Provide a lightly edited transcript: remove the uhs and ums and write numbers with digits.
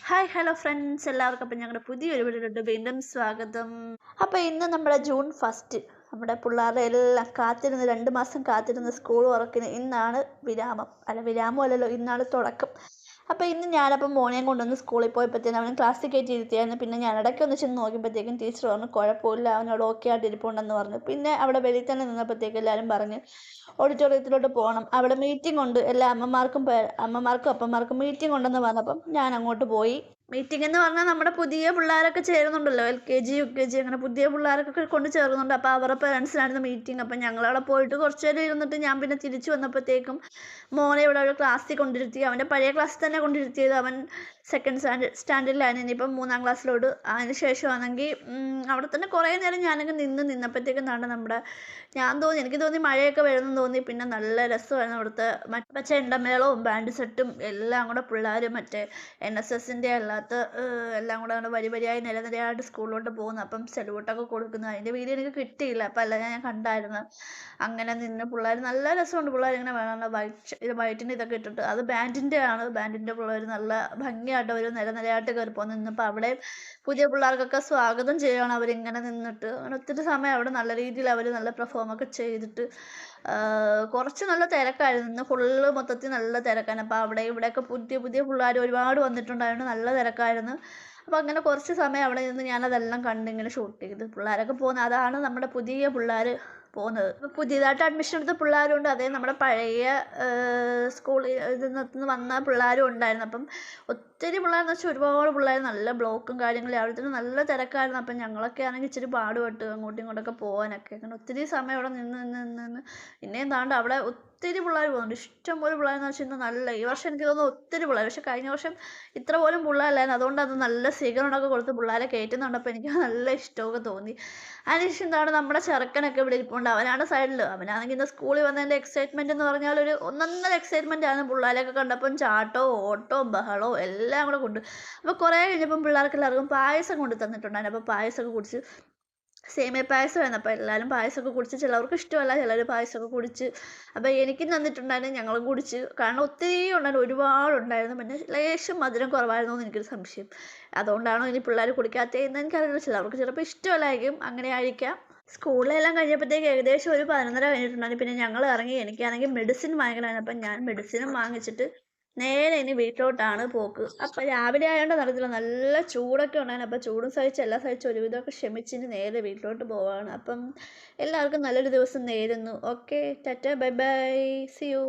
Hi hello friends എല്ലാവർക്കും അപ്പം ഞങ്ങളുടെ പുതിയൊരു വീഡിയോയിലോട്ട് വീണ്ടും സ്വാഗതം. അപ്പോൾ ഇന്ന് നമ്മുടെ ജൂൺ 1 നമ്മുടെ പിള്ളേരുടെ എല്ലാം കാത്തിരുന്ന് 2 മാസം കാത്തിരുന്ന് സ്കൂൾ തുറക്കിന് ഇന്നാണ് വിരാമം. വിരാമം അല്ലല്ലോ, ഇന്നാണ് തുടക്കം. അപ്പോൾ ഇന്ന് ഞാനപ്പം മോനെയും കൊണ്ടുവന്ന് സ്കൂളിൽ പോയപ്പോഴത്തേനും അവൻ ക്ലാസ്സിൽ കയറ്റി ഇരുത്തിയായിരുന്നു. പിന്നെ ഞാൻ ഇടയ്ക്ക് ഒന്ന് ചെന്ന് നോക്കിയപ്പോഴത്തേക്കും ടീച്ചർ പറഞ്ഞു കുഴപ്പമില്ല, അവനോട് ഓക്കെ ആയിട്ട് ഇരിപ്പുണ്ടെന്ന് പറഞ്ഞു. പിന്നെ അവിടെ വെളിയിൽ തന്നെ നിന്നപ്പോഴത്തേക്കും എല്ലാവരും പറഞ്ഞ് ഓഡിറ്റോറിയത്തിലോട്ട് പോകണം, അവിടെ മീറ്റിംഗ് ഉണ്ട്, എല്ലാ അമ്മമാർക്കും അപ്പന്മാർക്കും മീറ്റിംഗ് ഉണ്ടെന്ന് പറഞ്ഞപ്പം ഞാൻ അങ്ങോട്ട് പോയി. മീറ്റിംഗ് എന്ന് പറഞ്ഞാൽ നമ്മുടെ പുതിയ പിള്ളേരൊക്കെ ചേരുന്നുണ്ടല്ലോ, LKG UKG അങ്ങനെ പുതിയ പിള്ളേരൊക്കെ കൊണ്ട് ചേർന്നുണ്ട്. അപ്പോൾ അവരുടെ പേരൻസിനായിരുന്നു മീറ്റിംഗ്. അപ്പം ഞങ്ങളവിടെ പോയിട്ട് കുറച്ച് നേരം ഇരുന്നിട്ട് ഞാൻ പിന്നെ തിരിച്ചു വന്നപ്പോഴത്തേക്കും മോനെ ഇവിടെ ഒരു ക്ലാസ്സിൽ കൊണ്ടിരുത്തി. അവൻ്റെ പഴയ ക്ലാസ്സിൽ തന്നെ കൊണ്ടിരുത്തിയത്. അവൻ സെക്കൻഡ് സ്റ്റാൻഡേർഡിലാണ്, ഇനിയിപ്പം 3-ാം ക്ലാസ്സിലോട്ട്. അതിന് ശേഷമാണെങ്കിൽ അവിടെ തന്നെ കുറേ നേരം ഞാനങ്ങ് നിന്നപ്പോഴത്തേക്കും നമ്മുടെ എനിക്ക് തോന്നി മഴയൊക്കെ വരുമെന്ന് തോന്നി. പിന്നെ നല്ല രസമായിരുന്നു അവിടുത്തെ മറ്റേ ചെണ്ടമേളവും ബാൻഡ് സെറ്റും എല്ലാം കൂടെ. പിള്ളേർ മറ്റേ NSSൻ്റെ അല്ലാത്ത എല്ലാം കൂടെ വരിയായി നിരനിരയായിട്ട് സ്കൂളിലോട്ട് പോകുന്നു. അപ്പം സെലൂട്ടൊക്കെ കൊടുക്കുന്നു. അതിൻ്റെ വീഡിയോ എനിക്ക് കിട്ടിയില്ല, അപ്പം അല്ല ഞാൻ കണ്ടായിരുന്നു. അങ്ങനെ നിന്ന് പിള്ളേർ നല്ല രസമുണ്ട്. പിള്ളേർ ഇങ്ങനെ വേണം വൈറ്റിൻ്റെ ഇതൊക്കെ ഇട്ടിട്ട്, അത് ബാൻഡിൻ്റെ പിള്ളേർ നല്ല ഭംഗിയായിട്ട് അവർ നിരനിരയായിട്ട് കയറി പോകുന്നു. നിന്നപ്പോൾ അവിടെ പുതിയ പിള്ളേർക്കൊക്കെ സ്വാഗതം ചെയ്യുകയാണ് അവരിങ്ങനെ നിന്നിട്ട്. അങ്ങനെ ഒത്തിരി സമയം അവിടെ നല്ല രീതിയിൽ അവർ നല്ല പെർഫോമൊക്കെ ചെയ്തിട്ട് കുറച്ച് നല്ല തിരക്കായിരുന്നു. ഇന്ന് ഫുള്ള് മൊത്തത്തിൽ നല്ല തിരക്കാണ്. അപ്പോൾ അവിടെ ഇവിടെയൊക്കെ പുതിയ പിള്ളേർ ഒരുപാട് വന്നിട്ടുണ്ടായിരുന്നു, നല്ല തിരക്കായിരുന്നു. അപ്പോൾ അങ്ങനെ കുറച്ച് സമയം അവിടെ നിന്ന് ഞാനതെല്ലാം കണ്ടിങ്ങനെ ഷൂട്ട് ചെയ്ത്. പിള്ളേരൊക്കെ പോകുന്നത് അതാണ്, നമ്മുടെ പുതിയ പിള്ളേർ പോകുന്നത്. പുതിയതായിട്ട് അഡ്മിഷൻ എടുത്ത പിള്ളേരുണ്ട്, അതേ നമ്മുടെ പഴയ സ്കൂളിൽ നിന്ന് വന്ന പിള്ളേരും ഉണ്ടായിരുന്നു. അപ്പം ഒത്തിരി പിള്ളേരെന്ന് വെച്ചാൽ ഒരുപാട് പിള്ളേർ, നല്ല ബ്ലോക്കും കാര്യങ്ങളും, അവിടെ തന്നെ നല്ല തിരക്കായിരുന്നു. അപ്പം ഞങ്ങളൊക്കെ ആണെങ്കിൽ ഇച്ചിരി പാടുപെട്ട് അങ്ങോട്ടും ഇങ്ങോട്ടൊക്കെ പോകാനൊക്കെ. അങ്ങനെ ഒത്തിരി സമയം അവിടെ നിന്ന് പിന്നെയും താണ്ട് അവിടെ ഒത്തിരി പിള്ളേർ പോകുന്നുണ്ട്. ഇഷ്ടംപോലെ പിള്ളേരെന്ന് വെച്ചാൽ ഇന്ന് ഈ വർഷം എനിക്ക് തോന്നുന്നു ഒത്തിരി പിള്ളേർ. പക്ഷേ കഴിഞ്ഞ വർഷം ഇത്ര പോലും പിള്ളേരല്ലായിരുന്നു. അതുകൊണ്ട് അത് നല്ല സ്വീകരണമൊക്കെ കൊടുത്ത് പിള്ളേരെ കയറ്റുന്നുണ്ടപ്പോൾ എനിക്ക് നല്ല ഇഷ്ടമൊക്കെ തോന്നി. അതിനുശേഷം എന്താണ് നമ്മുടെ ചെറുക്കനൊക്കെ ഇവിടെ ഇരിപ്പുണ്ട്. അവനാണ് സൈഡിൽ. അവനാണെങ്കിൽ ഇന്ന് സ്കൂളിൽ വന്നതിൻ്റെ എക്സൈറ്റ്മെൻറ്റ് എന്ന് പറഞ്ഞാൽ ഒരു ഒന്നൊന്നര എക്സൈറ്റ്മെൻ്റ് ആണ്. പിള്ളേരെയൊക്കെ കണ്ടപ്പം ചാട്ടവും ഓട്ടവും ബഹളവും എല്ലാം കൂടെ കൊണ്ട്. അപ്പോൾ കുറേ കഴിഞ്ഞപ്പം പിള്ളേർക്ക് എല്ലാവർക്കും പായസം കൊണ്ട് തന്നിട്ടുണ്ടായിരുന്നു. അപ്പോൾ പായസമൊക്കെ കുടിച്ച്, സേമിയ പായസമായിരുന്നു. അപ്പോൾ എല്ലാവരും പായസമൊക്കെ കുടിച്ച്. ചിലവർക്ക് ഇഷ്ടമല്ല, ചിലർ പായസമൊക്കെ കുടിച്ച്. അപ്പോൾ എനിക്കും തന്നിട്ടുണ്ടായിരുന്നു, ഞങ്ങളും കുടിച്ച്. കാരണം ഒത്തിരി ഉണ്ടായിരുന്നു, ഒരുപാടുണ്ടായിരുന്നു. പിന്നെ ലേശം മധുരം കുറവായിരുന്നു എന്ന് എനിക്കൊരു സംശയം. അതുകൊണ്ടാണോ ഇനി പിള്ളേർ കുടിക്കാത്തതെന്ന് എനിക്കറിയില്ല. ചിലവർക്ക് ചിലപ്പോൾ ഇഷ്ടമല്ലായിരിക്കും, അങ്ങനെ ആയിരിക്കാം. സ്കൂളിലെല്ലാം കഴിഞ്ഞപ്പോഴത്തേക്ക് ഏകദേശം ഒരു 11:30 കഴിഞ്ഞിട്ടുണ്ടായിരുന്നു. പിന്നെ ഞങ്ങൾ ഇറങ്ങി. എനിക്കാണെങ്കിൽ മെഡിസിൻ വാങ്ങിക്കണമായിരുന്നു. അപ്പം ഞാൻ മെഡിസിനും വാങ്ങിച്ചിട്ട് നേരെ ഇനി വീട്ടിലോട്ടാണ് പോക്ക്. അപ്പം രാവിലെ ആയതുകൊണ്ട് നടത്തില്ല, നല്ല ചൂടൊക്കെ ഉണ്ടായിരുന്നു. അപ്പം ചൂടും സഹിച്ച് എല്ലാം സഹിച്ച് ഒരുവിധമൊക്കെ ക്ഷമിച്ചിന് നേരെ വീട്ടിലോട്ട് പോവാണ്. അപ്പം എല്ലാവർക്കും നല്ലൊരു ദിവസം നേരുന്നു. Okay, tata, bye bye, see U.